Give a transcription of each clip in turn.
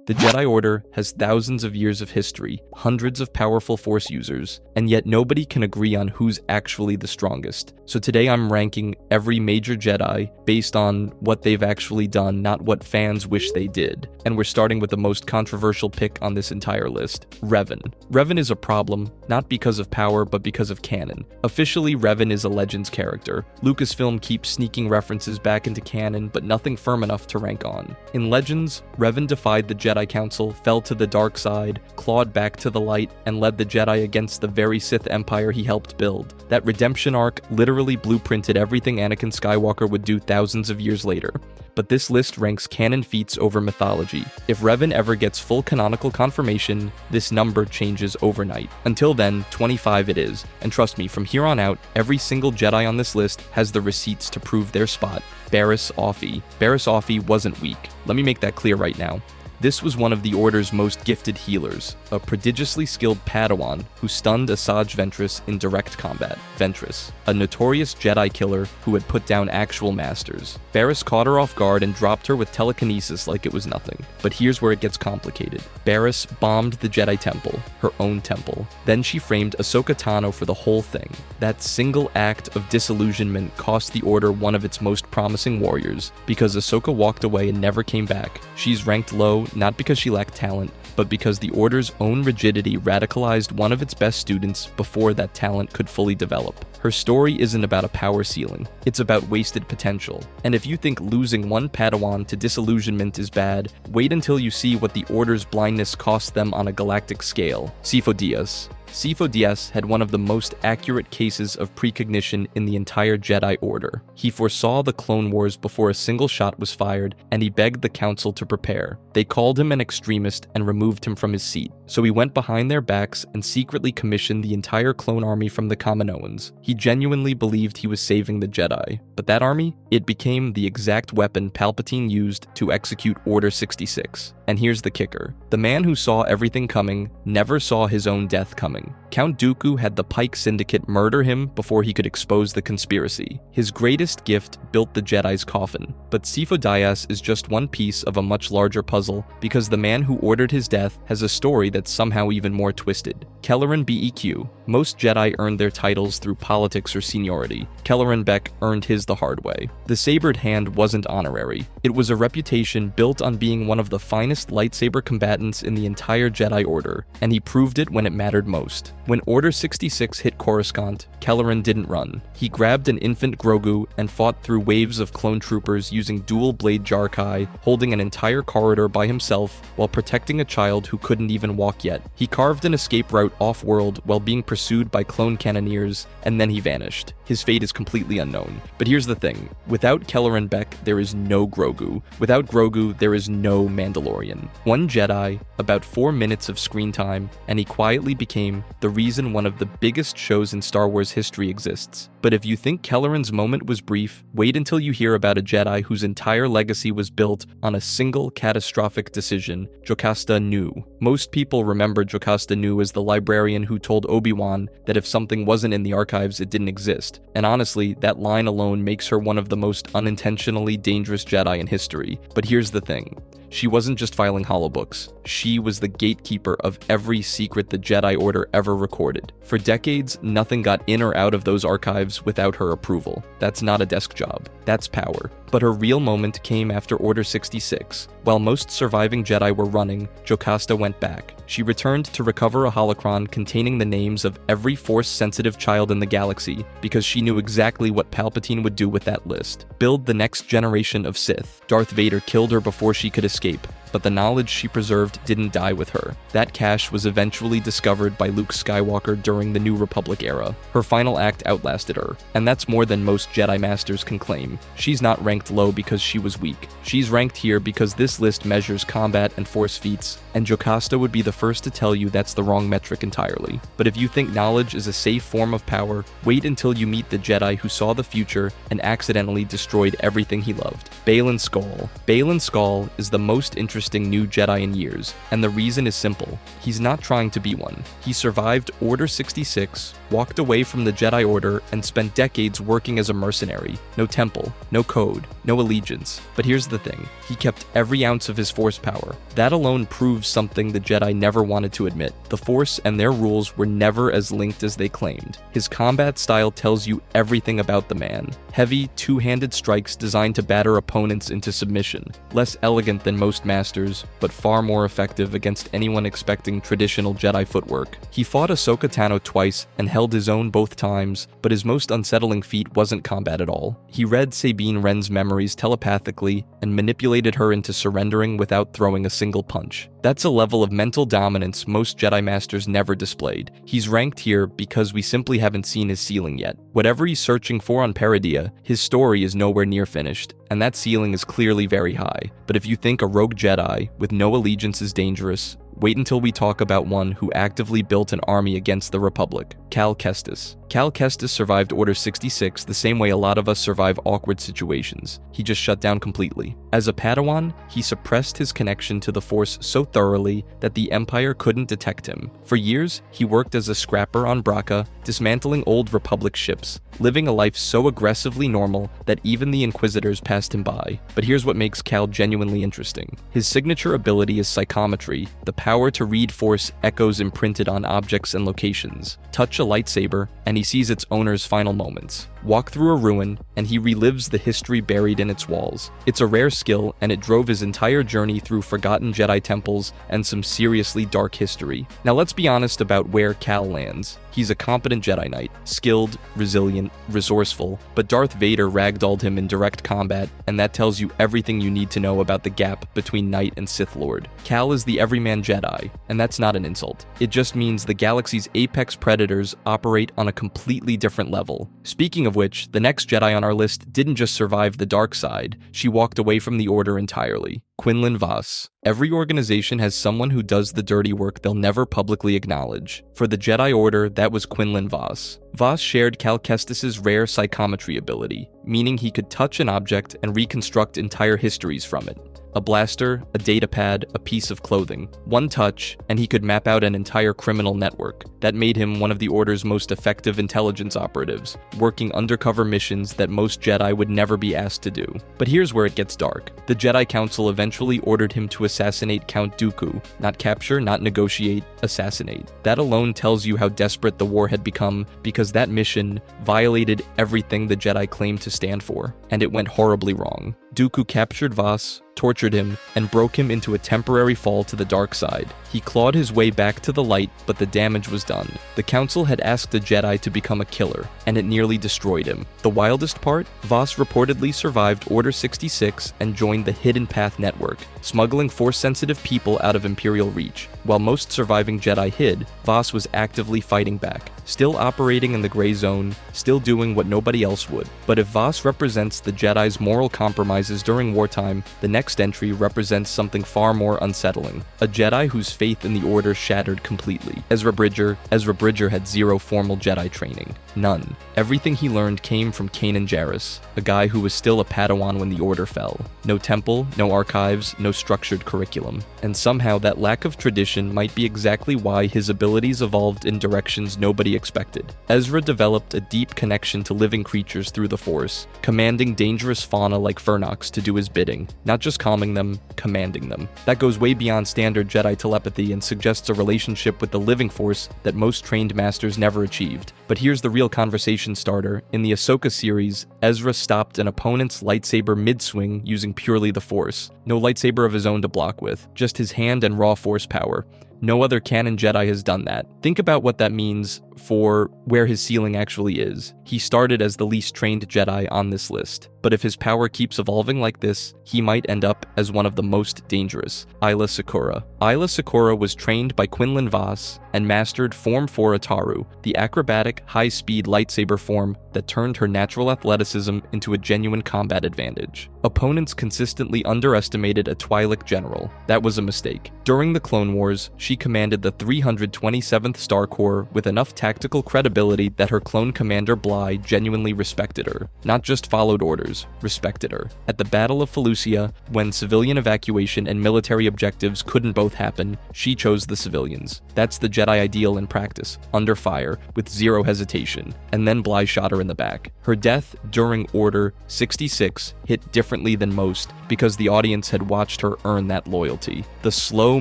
The Jedi Order has thousands of years of history, hundreds of powerful Force users, and yet nobody can agree on who's actually the strongest. So today I'm ranking every major Jedi based on what they've actually done, not what fans wish they did. And we're starting with the most controversial pick on this entire list, Revan. Revan is a problem, not because of power, but because of canon. Officially, Revan is a Legends character. Lucasfilm keeps sneaking references back into canon, but nothing firm enough to rank on. In Legends, Revan defied the Jedi Council, fell to the dark side, clawed back to the light, and led the Jedi against the very Sith Empire he helped build. That redemption arc literally blueprinted everything Anakin Skywalker would do thousands of years later. But this list ranks canon feats over mythology. If Revan ever gets full canonical confirmation, this number changes overnight. Until then, 25 it is, and trust me, from here on out, every single Jedi on this list has the receipts to prove their spot. Barriss Offee. Barriss Offee wasn't weak. Let me make that clear right now. This was one of the Order's most gifted healers, a prodigiously skilled Padawan who stunned Asajj Ventress in direct combat. Ventress, a notorious Jedi killer who had put down actual masters. Barriss caught her off guard and dropped her with telekinesis like it was nothing. But here's where it gets complicated. Barriss bombed the Jedi Temple, her own temple. Then she framed Ahsoka Tano for the whole thing. That single act of disillusionment cost the Order one of its most promising warriors, because Ahsoka walked away and never came back. She's ranked low, not because she lacked talent, but because the Order's own rigidity radicalized one of its best students before that talent could fully develop. Her story isn't about a power ceiling, it's about wasted potential. And if you think losing one Padawan to disillusionment is bad, wait until you see what the Order's blindness cost them on a galactic scale. Sifo Dyas. Sifo Dyas had one of the most accurate cases of precognition in the entire Jedi Order. He foresaw the Clone Wars before a single shot was fired, and he begged the Council to prepare. They called him an extremist and removed him from his seat. So he went behind their backs and secretly commissioned the entire clone army from the Kaminoans. He genuinely believed he was saving the Jedi. But that army? It became the exact weapon Palpatine used to execute Order 66. And here's the kicker. The man who saw everything coming never saw his own death coming. Count Dooku had the Pike Syndicate murder him before he could expose the conspiracy. His greatest gift built the Jedi's coffin. But Sifo Dyas is just one piece of a much larger puzzle, because the man who ordered his death has a story that's somehow even more twisted. Kelleran BEQ. Most Jedi earned their titles through politics or seniority. Kelleran Beck earned his the hard way. The sabered hand wasn't honorary. It was a reputation built on being one of the finest lightsaber combatants in the entire Jedi Order, and he proved it when it mattered most. When Order 66 hit Coruscant, Kelleran didn't run. He grabbed an infant Grogu and fought through waves of clone troopers using dual-blade Jarkai, holding an entire corridor by himself while protecting a child who couldn't even walk yet. He carved an escape route off-world while being pursued by clone cannoneers, and then he vanished. His fate is completely unknown. But here's the thing. Without Kelleran Beck, there is no Grogu. Without Grogu, there is no Mandalorian. One Jedi, about 4 minutes of screen time, and he quietly became the reason one of the biggest shows in Star Wars history exists. But if you think Kelleran's moment was brief, wait until you hear about a Jedi whose entire legacy was built on a single catastrophic decision, Jocasta Nu. Most people remember Jocasta Nu as the librarian who told Obi-Wan that if something wasn't in the archives, it didn't exist. And honestly, that line alone makes her one of the most unintentionally dangerous Jedi in history. But here's the thing. She wasn't just filing holobooks. She was the gatekeeper of every secret the Jedi Order ever recorded. For decades, nothing got in or out of those archives without her approval. That's not a desk job. That's power. But her real moment came after Order 66. While most surviving Jedi were running, Jocasta went back. She returned to recover a holocron containing the names of every Force-sensitive child in the galaxy, because she knew exactly what Palpatine would do with that list. Build the next generation of Sith. Darth Vader killed her before she could escape, but the knowledge she preserved didn't die with her. That cache was eventually discovered by Luke Skywalker during the New Republic era. Her final act outlasted her, and that's more than most Jedi Masters can claim. She's not ranked low because she was weak. She's ranked here because this list measures combat and Force feats, and Jocasta would be the first to tell you that's the wrong metric entirely. But if you think knowledge is a safe form of power, wait until you meet the Jedi who saw the future and accidentally destroyed everything he loved. Baylan Skoll. Baylan Skoll is the most interesting interesting new Jedi in years, and the reason is simple. He's not trying to be one. He survived Order 66, walked away from the Jedi Order, and spent decades working as a mercenary. No temple, no code, no allegiance. But here's the thing, he kept every ounce of his Force power. That alone proves something the Jedi never wanted to admit. The Force and their rules were never as linked as they claimed. His combat style tells you everything about the man. Heavy, two-handed strikes designed to batter opponents into submission. Less elegant than most masters, but far more effective against anyone expecting traditional Jedi footwork. He fought Ahsoka Tano twice and held his own both times, but his most unsettling feat wasn't combat at all. He read Sabine Wren's memories telepathically and manipulated her into surrendering without throwing a single punch. That's a level of mental dominance most Jedi Masters never displayed. He's ranked here because we simply haven't seen his ceiling yet. Whatever he's searching for on Peridea, his story is nowhere near finished, and that ceiling is clearly very high. But if you think a rogue Jedi with no allegiance is dangerous, wait until we talk about one who actively built an army against the Republic, Cal Kestis. Cal Kestis survived Order 66 the same way a lot of us survive awkward situations. He just shut down completely. As a Padawan, he suppressed his connection to the Force so thoroughly that the Empire couldn't detect him. For years, he worked as a scrapper on Braca, dismantling old Republic ships, living a life so aggressively normal that even the Inquisitors passed him by. But here's what makes Cal genuinely interesting. His signature ability is psychometry, the power to read Force echoes imprinted on objects and locations. Touch a lightsaber, and he sees its owner's final moments. Walk through a ruin, and he relives the history buried in its walls. It's a rare skill, and it drove his entire journey through forgotten Jedi temples and some seriously dark history. Now let's be honest about where Cal lands. He's a competent Jedi Knight, skilled, resilient, resourceful, but Darth Vader ragdolled him in direct combat, and that tells you everything you need to know about the gap between Knight and Sith Lord. Cal is the everyman Jedi, and that's not an insult. It just means the galaxy's apex predators operate on a completely different level. Speaking of which, the next Jedi on our list didn't just survive the dark side, she walked away from the Order entirely. Quinlan Vos. Every organization has someone who does the dirty work they'll never publicly acknowledge. For the Jedi Order, that was Quinlan Vos. Vos shared Cal Kestis' rare psychometry ability, meaning he could touch an object and reconstruct entire histories from it. A blaster, a datapad, a piece of clothing. One touch, and he could map out an entire criminal network. That made him one of the Order's most effective intelligence operatives, working undercover missions that most Jedi would never be asked to do. But here's where it gets dark. The Jedi Council eventually ordered him to assassinate Count Dooku. Not capture, not negotiate, assassinate. That alone tells you how desperate the war had become, because that mission violated everything the Jedi claimed to stand for, and it went horribly wrong. Dooku captured Vos, tortured him, and broke him into a temporary fall to the dark side. He clawed his way back to the light, but the damage was done. The Council had asked a Jedi to become a killer, and it nearly destroyed him. The wildest part? Vos reportedly survived Order 66 and joined the Hidden Path Network, smuggling Force-sensitive people out of Imperial reach. While most surviving Jedi hid, Vos was actively fighting back, still operating in the gray zone, still doing what nobody else would. But if Vos represents the Jedi's moral compromises during wartime, the next entry represents something far more unsettling. A Jedi whose faith in the Order shattered completely. Ezra Bridger had zero formal Jedi training. None. Everything he learned came from Kanan Jarrus, a guy who was still a Padawan when the Order fell. No temple, no archives, no structured curriculum. And somehow that lack of tradition might be exactly why his abilities evolved in directions nobody expected. Ezra developed a deep connection to living creatures through the Force, commanding dangerous fauna like Fernox to do his bidding, not just calming them, commanding them. That goes way beyond standard Jedi telepathy and suggests a relationship with the living Force that most trained masters never achieved. But here's the real conversation starter. In the Ahsoka series, Ezra stopped an opponent's lightsaber mid-swing using purely the Force. No lightsaber of his own to block with, just his hand and raw Force power. No other canon Jedi has done that. Think about what that means for where his ceiling actually is. He started as the least trained Jedi on this list, but if his power keeps evolving like this, he might end up as one of the most dangerous. Aayla Secura. Aayla Secura was trained by Quinlan Vos and mastered Form 4 Ataru, the acrobatic, high-speed lightsaber form that turned her natural athleticism into a genuine combat advantage. Opponents consistently underestimated a Twi'lek general. That was a mistake. During the Clone Wars, she commanded the 327th Star Corps with enough tactical credibility that her clone commander Bly genuinely respected her. Not just followed orders, respected her. At the Battle of Felucia, when civilian evacuation and military objectives couldn't both happen, she chose the civilians. That's the Jedi ideal in practice, under fire, with zero hesitation, and then Bly shot her in the back. Her death during Order 66 hit differently than most because the audience had watched her earn that loyalty. The slow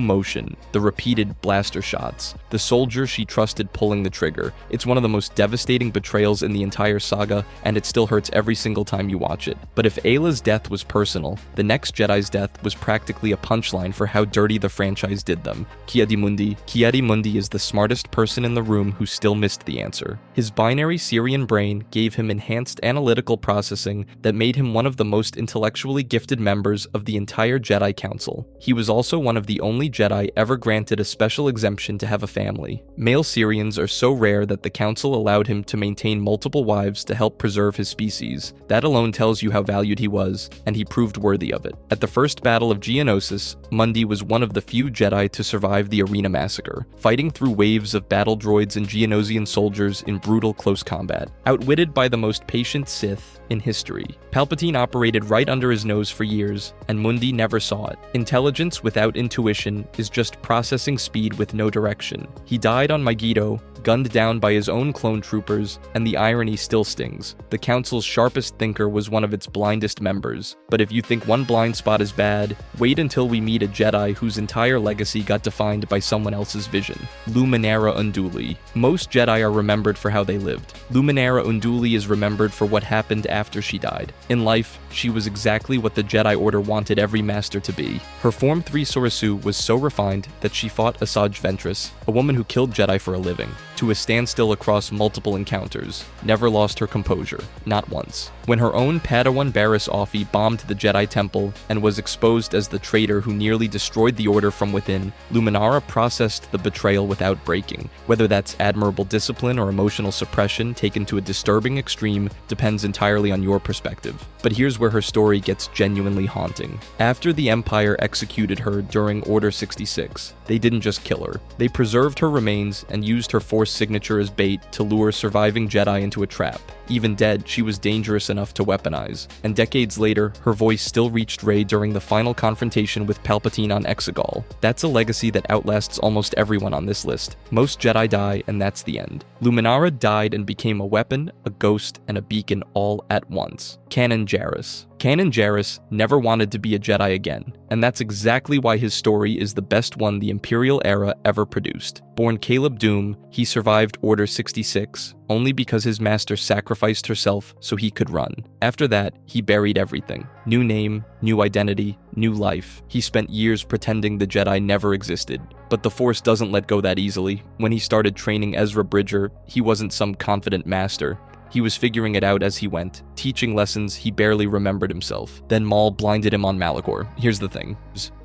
motion, the repeated blaster shots, the soldier she trusted pulling the trigger. It's one of the most devastating betrayals in the entire saga, and it still hurts every single time you watch it. But if Ayla's death was personal, the next Jedi's death was practically a punchline for how dirty the franchise did them. Ki-Adi-Mundi is the smartest person in the room who still missed the answer. His binary Syrian brain gave him enhanced analytical processing that made him one of the most intellectually gifted members of the entire Jedi Council. He was also one of the only Jedi ever granted a special exemption to have a family. Male Syrians are so rare that the Council allowed him to maintain multiple wives to help preserve his species. That alone tells you how valued he was, and he proved worthy of it. At the first battle of Geonosis, Mundi was one of the few Jedi to survive the Arena Massacre, fighting through waves of battle droids and Geonosian soldiers in brutal close combat. Outwitted by the most patient Sith in history, Palpatine operated right under his nose for years, and Mundi never saw it. Intelligence without intuition is just processing speed with no direction. He died on Megiddo, gunned down by his own clone troopers, and the irony still stings. The Council's sharpest thinker was one of its blindest members. But if you think one blind spot is bad, wait until we meet a Jedi whose entire legacy got defined by someone else's vision. Luminara Unduli. Most Jedi are remembered for how they lived. Luminara Unduli is remembered for what happened after she died. In life, she was exactly what the Jedi Order wanted every master to be. Her Form 3 Soresu was so refined that she fought Asajj Ventress, a woman who killed Jedi for a living, to a standstill across multiple encounters, never lost her composure, not once. When her own Padawan Barriss Offee bombed the Jedi Temple and was exposed as the traitor who nearly destroyed the Order from within, Luminara processed the betrayal without breaking. Whether that's admirable discipline or emotional suppression taken to a disturbing extreme depends entirely on your perspective. But here's where her story gets genuinely haunting. After the Empire executed her during Order 66, they didn't just kill her. They preserved her remains and used her Force signature as bait to lure surviving Jedi into a trap. Even dead, she was dangerous enough to weaponize. And decades later, her voice still reached Rey during the final confrontation with Palpatine on Exegol. That's a legacy that outlasts almost everyone on this list. Most Jedi die, and that's the end. Luminara died and became a weapon, a ghost, and a beacon all at once. Kanan Jarrus. Kanan Jarrus never wanted to be a Jedi again, and that's exactly why his story is the best one the Imperial era ever produced. Born Caleb Doom, he survived Order 66 only because his master sacrificed herself so he could run. After that, he buried everything. New name, new identity, new life. He spent years pretending the Jedi never existed. But the Force doesn't let go that easily. When he started training Ezra Bridger, he wasn't some confident master. He was figuring it out as he went, teaching lessons he barely remembered himself. Then Maul blinded him on Malachor. Here's the thing.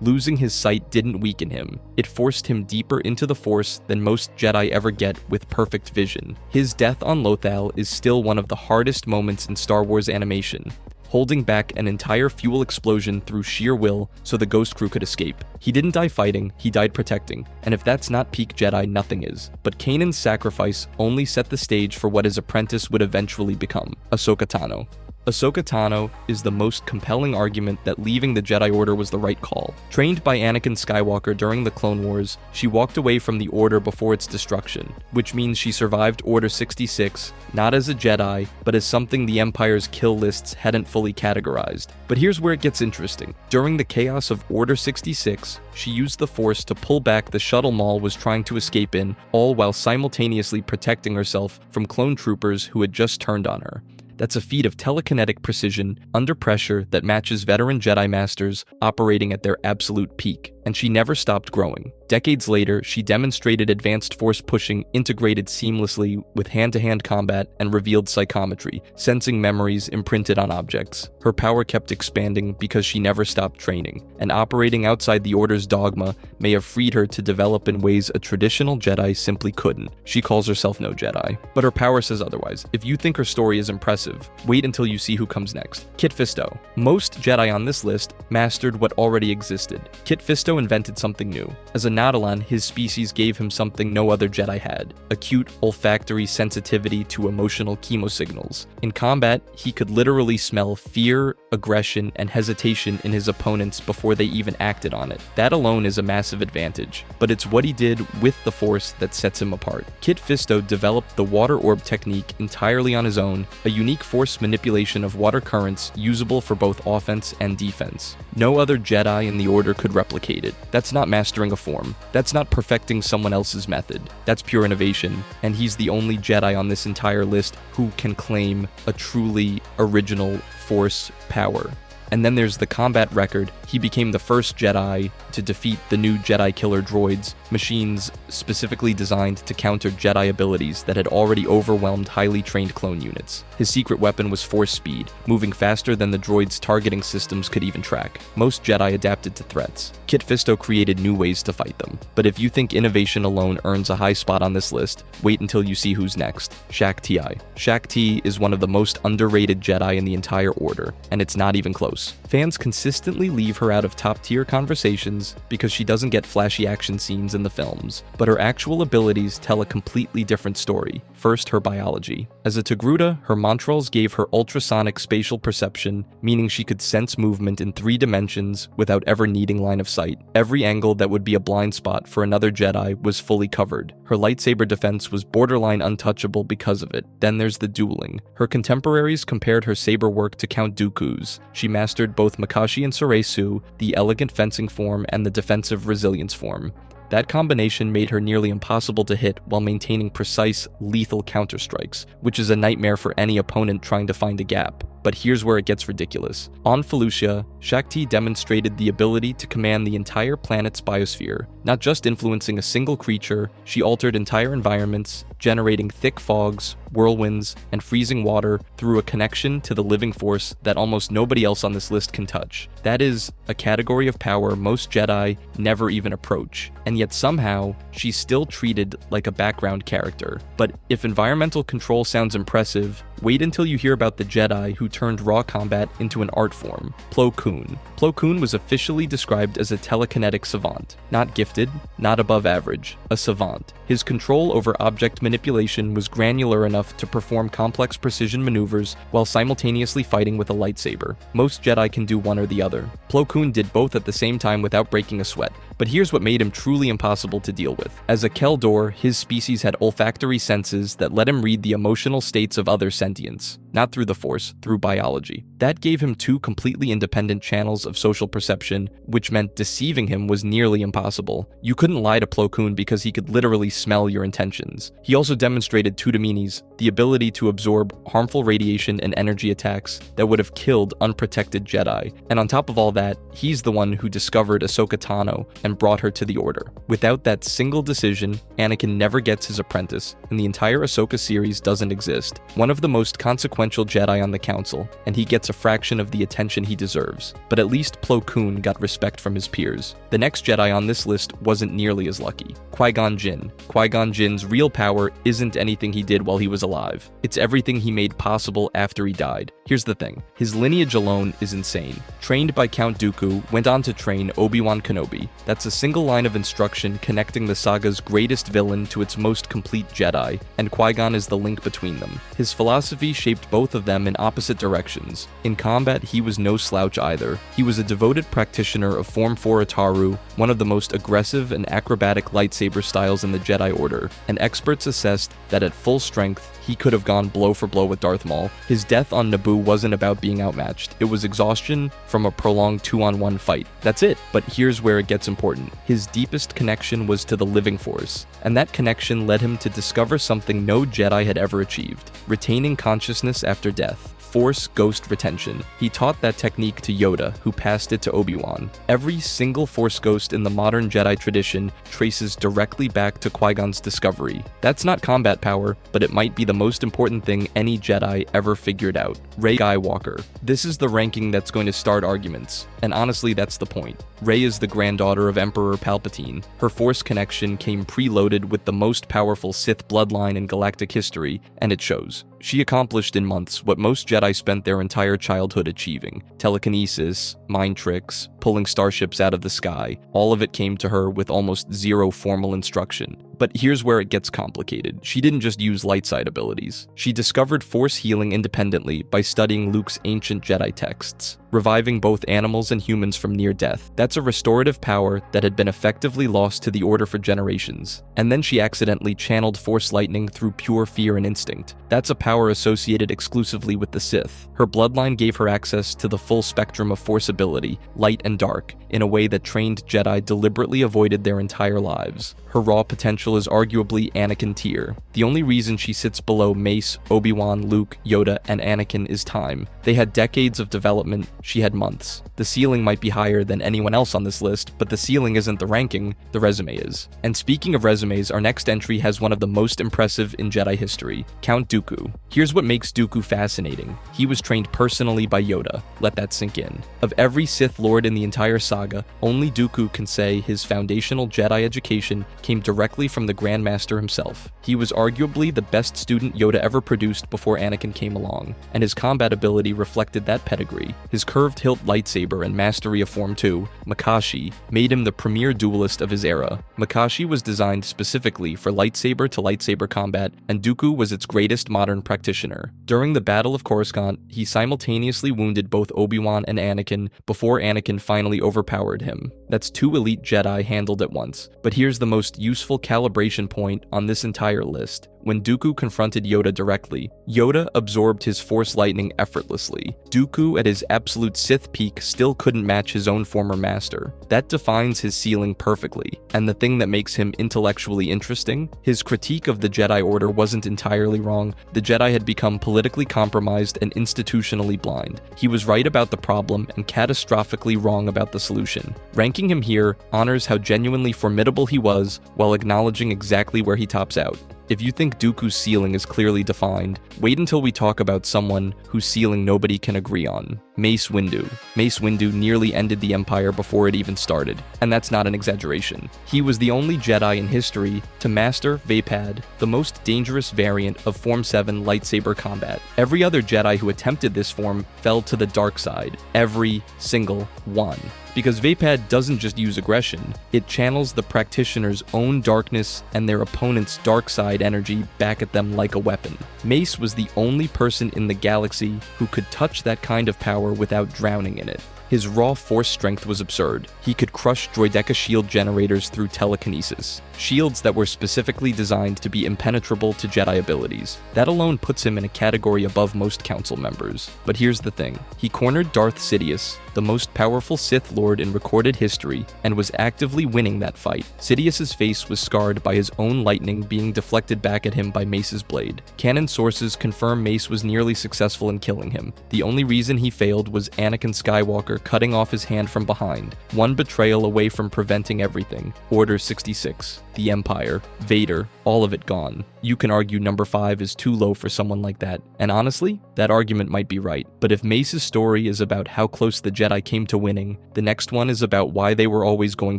Losing his sight didn't weaken him. It forced him deeper into the Force than most Jedi ever get with perfect vision. His death on Lothal is still one of the hardest moments in Star Wars animation, holding back an entire fuel explosion through sheer will so the Ghost Crew could escape. He didn't die fighting, he died protecting, and if that's not peak Jedi, nothing is. But Kanan's sacrifice only set the stage for what his apprentice would eventually become, Ahsoka Tano. Ahsoka Tano is the most compelling argument that leaving the Jedi Order was the right call. Trained by Anakin Skywalker during the Clone Wars, she walked away from the Order before its destruction, which means she survived Order 66, not as a Jedi, but as something the Empire's kill lists hadn't fully categorized. But here's where it gets interesting. During the chaos of Order 66, she used the Force to pull back the shuttle Maul was trying to escape in, all while simultaneously protecting herself from clone troopers who had just turned on her. That's a feat of telekinetic precision under pressure that matches veteran Jedi Masters operating at their absolute peak. and she never stopped growing. Decades later, she demonstrated advanced force pushing integrated seamlessly with hand-to-hand combat and revealed psychometry, sensing memories imprinted on objects. Her power kept expanding because she never stopped training, and operating outside the Order's dogma may have freed her to develop in ways a traditional Jedi simply couldn't. She calls herself no Jedi, but her power says otherwise. If you think her story is impressive, wait until you see who comes next. Kit Fisto. Most Jedi on this list mastered what already existed. Kit Fisto invented something new. As a Nautolan, his species gave him something no other Jedi had: acute olfactory sensitivity to emotional chemosignals. In combat, he could literally smell fear, aggression, and hesitation in his opponents before they even acted on it. That alone is a massive advantage, but it's what he did with the Force that sets him apart. Kit Fisto developed the water orb technique entirely on his own, a unique force manipulation of water currents usable for both offense and defense. No other Jedi in the Order could replicate it. That's not mastering a form. That's not perfecting someone else's method. That's pure innovation, and he's the only Jedi on this entire list who can claim a truly original Force power. And then there's the combat record. He became the first Jedi to defeat the new Jedi killer droids, machines specifically designed to counter Jedi abilities that had already overwhelmed highly trained clone units. His secret weapon was force speed, moving faster than the droids' targeting systems could even track. Most Jedi adapted to threats. Kit Fisto created new ways to fight them. But if you think innovation alone earns a high spot on this list, wait until you see who's next. Shaak Ti. Shaak Ti is one of the most underrated Jedi in the entire Order, and it's not even close. Fans consistently leave her out of top-tier conversations because she doesn't get flashy action scenes in the films, but her actual abilities tell a completely different story. First, her biology. As a Togruta, her Montrals gave her ultrasonic spatial perception, meaning she could sense movement in 3 dimensions without ever needing line of sight. Every angle that would be a blind spot for another Jedi was fully covered. Her lightsaber defense was borderline untouchable because of it. Then there's the dueling. Her contemporaries compared her saber work to Count Dooku's. She mastered both Makashi and Soresu, the elegant fencing form and the defensive resilience form. That combination made her nearly impossible to hit while maintaining precise, lethal counterstrikes, which is a nightmare for any opponent trying to find a gap. But here's where it gets ridiculous. On Felucia, Shaak Ti demonstrated the ability to command the entire planet's biosphere. Not just influencing a single creature, she altered entire environments, generating thick fogs, whirlwinds, and freezing water through a connection to the living force that almost nobody else on this list can touch. That is a category of power most Jedi never even approach, and yet somehow, she's still treated like a background character. But if environmental control sounds impressive, wait until you hear about the Jedi who turned raw combat into an art form, Plo Koon. Plo Koon was officially described as a telekinetic savant. Not gifted, not above average, a savant. His control over object manipulation was granular enough to perform complex precision maneuvers while simultaneously fighting with a lightsaber. Most Jedi can do one or the other. Plo Koon did both at the same time without breaking a sweat. But here's what made him truly impossible to deal with. As a Kel Dor, his species had olfactory senses that let him read the emotional states of other sentients. Not through the Force, through biology. That gave him 2 completely independent channels of social perception, which meant deceiving him was nearly impossible. You couldn't lie to Plo Koon because he could literally smell your intentions. He also demonstrated Tudaminis, the ability to absorb harmful radiation and energy attacks that would have killed unprotected Jedi. And on top of all that, he's the one who discovered Ahsoka Tano and brought her to the Order. Without that single decision, Anakin never gets his apprentice, and the entire Ahsoka series doesn't exist. One of the most consequential Jedi on the Council, and he gets a fraction of the attention he deserves. But at least Plo Koon got respect from his peers. The next Jedi on this list wasn't nearly as lucky. Qui-Gon Jinn. Qui-Gon Jinn's real power isn't anything he did while he was alive. It's everything he made possible after he died. Here's the thing. His lineage alone is insane. Trained by Count Dooku, went on to train Obi-Wan Kenobi. That's a single line of instruction connecting the saga's greatest villain to its most complete Jedi, and Qui-Gon is the link between them. His philosophy shaped both of them in opposite directions. In combat, he was no slouch either. He was a devoted practitioner of Form 4 Ataru, one of the most aggressive and acrobatic lightsaber styles in the Jedi Order, and experts assessed that at full strength, he could have gone blow for blow with Darth Maul. His death on Naboo wasn't about being outmatched. It was exhaustion from a prolonged 2-on-1 fight. That's it. But here's where it gets important. His deepest connection was to the living force, and that connection led him to discover something no Jedi had ever achieved: retaining consciousness after death. Force Ghost Retention. He taught that technique to Yoda, who passed it to Obi-Wan. Every single Force Ghost in the modern Jedi tradition traces directly back to Qui-Gon's discovery. That's not combat power, but it might be the most important thing any Jedi ever figured out. Rey Skywalker. This is the ranking that's going to start arguments, and honestly that's the point. Rey is the granddaughter of Emperor Palpatine. Her Force connection came preloaded with the most powerful Sith bloodline in galactic history, and it shows. She accomplished in months what most Jedi spent their entire childhood achieving. Telekinesis, mind tricks, pulling starships out of the sky. All of it came to her with almost zero formal instruction. But here's where it gets complicated. She didn't just use light side abilities. She discovered Force healing independently by studying Luke's ancient Jedi texts, reviving both animals and humans from near death. That's a restorative power that had been effectively lost to the Order for generations. And then she accidentally channeled Force lightning through pure fear and instinct. That's a power associated exclusively with the Sith. Her bloodline gave her access to the full spectrum of Force ability, light and dark, in a way that trained Jedi deliberately avoided their entire lives. Her raw potential is arguably Anakin tier. The only reason she sits below Mace, Obi-Wan, Luke, Yoda, and Anakin is time. They had decades of development, she had months. The ceiling might be higher than anyone else on this list, but the ceiling isn't the ranking, the resume is. And speaking of resumes, our next entry has one of the most impressive in Jedi history, Count Dooku. Here's what makes Dooku fascinating. He was trained personally by Yoda. Let that sink in. Of every Sith Lord in the entire saga, only Dooku can say his foundational Jedi education came directly from the Grand Master himself. He was arguably the best student Yoda ever produced before Anakin came along, and his combat ability reflected that pedigree. His curved hilt lightsaber and mastery of Form 2, Makashi, made him the premier duelist of his era. Makashi was designed specifically for lightsaber to lightsaber combat, and Dooku was its greatest modern practitioner. During the Battle of Coruscant, he simultaneously wounded both Obi-Wan and Anakin before Anakin finally overpowered him. That's two elite Jedi handled at once. But here's the most useful calibration point on this entire list. When Dooku confronted Yoda directly, Yoda absorbed his Force lightning effortlessly. Dooku, at his absolute Sith peak, still couldn't match his own former master. That defines his ceiling perfectly, and the thing that makes him intellectually interesting, his critique of the Jedi Order wasn't entirely wrong. The Jedi had become politically compromised and institutionally blind. He was right about the problem and catastrophically wrong about the solution. Ranking him here honors how genuinely formidable he was, while acknowledging exactly where he tops out. If you think Dooku's ceiling is clearly defined, wait until we talk about someone whose ceiling nobody can agree on. Mace Windu. Mace Windu nearly ended the Empire before it even started, and that's not an exaggeration. He was the only Jedi in history to master Vapad, the most dangerous variant of Form 7 lightsaber combat. Every other Jedi who attempted this form fell to the dark side. Every single one. Because Vapad doesn't just use aggression, it channels the practitioner's own darkness and their opponent's dark side energy back at them like a weapon. Mace was the only person in the galaxy who could touch that kind of power without drowning in it. His raw Force strength was absurd. He could crush droideka shield generators through telekinesis, shields that were specifically designed to be impenetrable to Jedi abilities. That alone puts him in a category above most council members. But here's the thing. He cornered Darth Sidious, the most powerful Sith Lord in recorded history, and was actively winning that fight. Sidious's face was scarred by his own lightning being deflected back at him by Mace's blade. Canon sources confirm Mace was nearly successful in killing him. The only reason he failed was Anakin Skywalker cutting off his hand from behind, one betrayal away from preventing everything. Order 66, the Empire, Vader, all of it gone. You can argue number 5 is too low for someone like that, and honestly, that argument might be right. But if Mace's story is about how close the Jedi came to winning, the next one is about why they were always going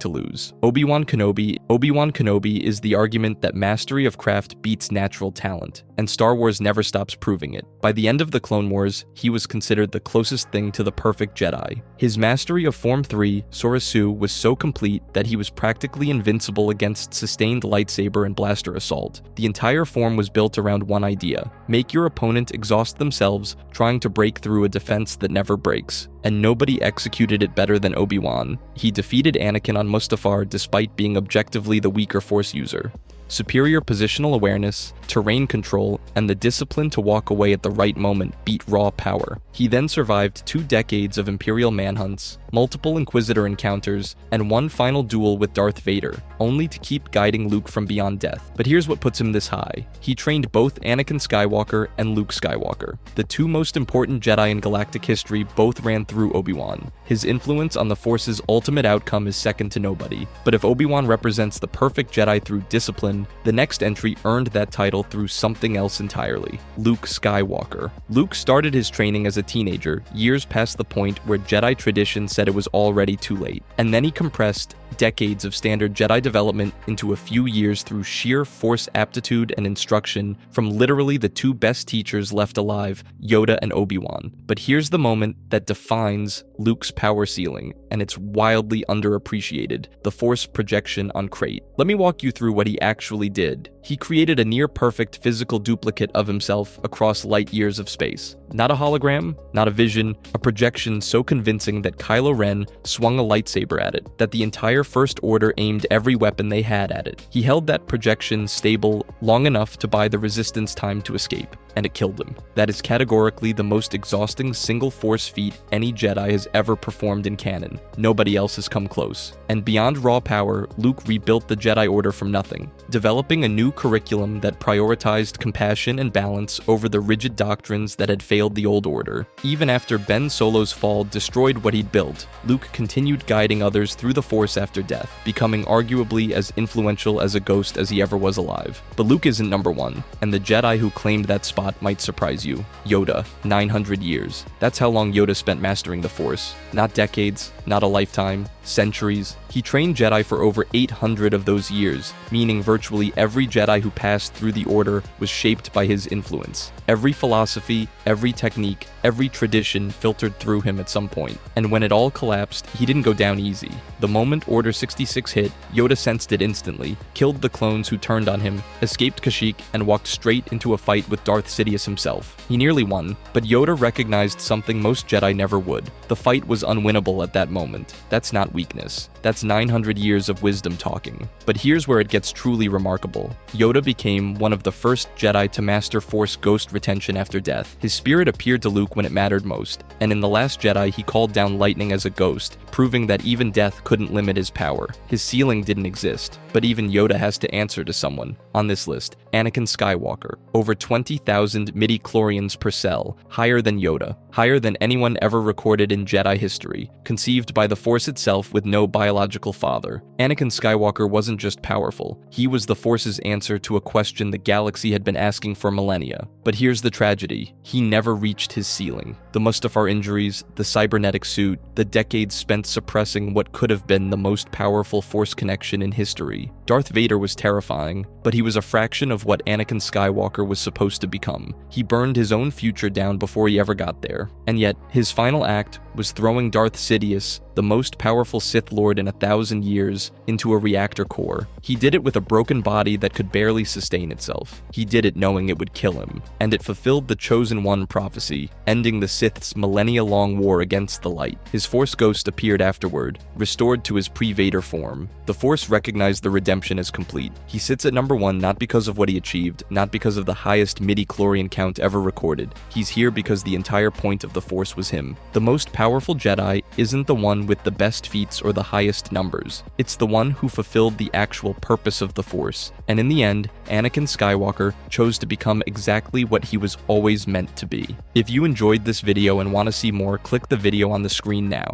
to lose. Obi-Wan Kenobi is the argument that mastery of craft beats natural talent, and Star Wars never stops proving it. By the end of the Clone Wars, he was considered the closest thing to the perfect Jedi. His mastery of Form 3, Soresu, was so complete that he was practically invincible against sustained lightsaber and blaster assault. The entire form was built around one idea: make your opponent exhaust themselves trying to break through a defense that never breaks. And nobody executed it better than Obi-Wan. He defeated Anakin on Mustafar despite being objectively the weaker Force user. Superior positional awareness, terrain control, and the discipline to walk away at the right moment beat raw power. He then survived 2 decades of Imperial manhunts, multiple Inquisitor encounters, and one final duel with Darth Vader, only to keep guiding Luke from beyond death. But here's what puts him this high. He trained both Anakin Skywalker and Luke Skywalker. The 2 most important Jedi in galactic history both ran through Obi-Wan. His influence on the Force's ultimate outcome is second to nobody. But if Obi-Wan represents the perfect Jedi through discipline, the next entry earned that title through something else entirely: Luke Skywalker. Luke started his training as a teenager, years past the point where Jedi tradition said it was already too late. And then he compressed decades of standard Jedi development into a few years through sheer Force aptitude and instruction from literally the 2 best teachers left alive, Yoda and Obi-Wan. But here's the moment that defines Luke's power ceiling, and it's wildly underappreciated: the Force projection on Crate. Let me walk you through what he actually did. He created a near-perfect physical duplicate of himself across light years of space. Not a hologram, not a vision, a projection so convincing that Kylo Ren swung a lightsaber at it, that the entire First Order aimed every weapon they had at it. He held that projection stable long enough to buy the Resistance time to escape, and it killed him. That is categorically the most exhausting single Force feat any Jedi has ever performed in canon. Nobody else has come close. And beyond raw power, Luke rebuilt the Jedi Order from nothing, developing a new curriculum that prioritized compassion and balance over the rigid doctrines that had failed the old order. Even after Ben Solo's fall destroyed what he'd built, Luke continued guiding others through the Force after death, becoming arguably as influential as a ghost as he ever was alive. But Luke isn't number 1, and the Jedi who claimed that spot might surprise you. Yoda, 900 years. That's how long Yoda spent mastering the Force. Not decades, not a lifetime, centuries. He trained Jedi for over 800 of those years, meaning virtually every Jedi who passed through the Order was shaped by his influence. Every philosophy, every technique, every tradition filtered through him at some point. And when it all collapsed, he didn't go down easy. The moment Order 66 hit, Yoda sensed it instantly, killed the clones who turned on him, escaped Kashyyyk, and walked straight into a fight with Darth Sidious himself. He nearly won, but Yoda recognized something most Jedi never would. The fight was unwinnable at that moment. That's not weakness. That's 900 years of wisdom talking. But here's where it gets truly remarkable. Yoda became one of the first Jedi to master Force ghost retention after death. His spirit appeared to Luke when it mattered most, and in The Last Jedi he called down lightning as a ghost, proving that even death couldn't limit his power. His ceiling didn't exist, but even Yoda has to answer to someone. On this list, Anakin Skywalker, over 20,000 midi-chlorians per cell, higher than Yoda, higher than anyone ever recorded in Jedi history, conceived by the Force itself with no biological father. Anakin Skywalker wasn't just powerful, he was the Force's answer to a question the galaxy had been asking for millennia. But here's the tragedy: he never reached his ceiling. The Mustafar injuries, the cybernetic suit, the decades spent suppressing what could have been the most powerful Force connection in history. Darth Vader was terrifying, but he was a fraction of what Anakin Skywalker was supposed to become. He burned his own future down before he ever got there. And yet, his final act was throwing Darth Sidious, the most powerful Sith Lord in 1,000 years, into a reactor core. He did it with a broken body that could barely sustain itself. He did it knowing it would kill him, and it fulfilled the Chosen One prophecy, ending the Sith's millennia-long war against the light. His Force ghost appeared afterward, restored to his pre-Vader form. The Force recognized the redemption as complete. He sits at number 1 not because of what he achieved, not because of the highest midi-chlorian count ever recorded. He's here because the entire point of the Force was him. The most powerful Jedi isn't the one with the best feats or the highest numbers. It's the one who fulfilled the actual purpose of the Force. And in the end, Anakin Skywalker chose to become exactly what he was always meant to be. If you enjoyed this video and want to see more, click the video on the screen now.